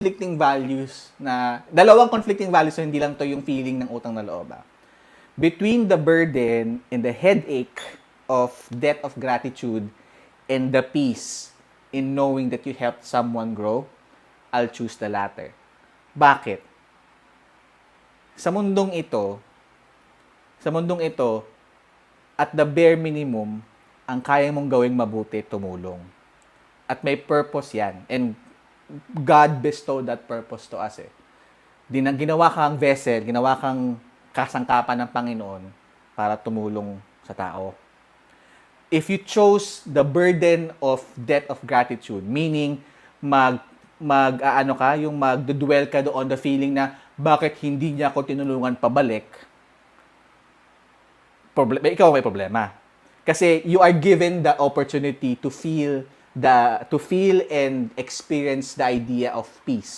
conflicting values na, dalawang conflicting values, so hindi lang to yung feeling ng utang na loob. Between the burden and the headache of debt of gratitude and the peace in knowing that you helped someone grow, I'll choose the latter. Bakit? Sa mundong ito, at the bare minimum, ang kaya mong gawing mabuti, tumulong. At may purpose yan. And God bestowed that purpose to us eh. Ginawa kang vessel, ginawa kang kasangkapan ng Panginoon para tumulong sa tao. If you chose the burden of debt of gratitude, meaning magdudwell ka doon the feeling na bakit hindi niya ako tinulungan pabalik, ikaw may problema. Kasi you are given the opportunity to feel and experience the idea of peace.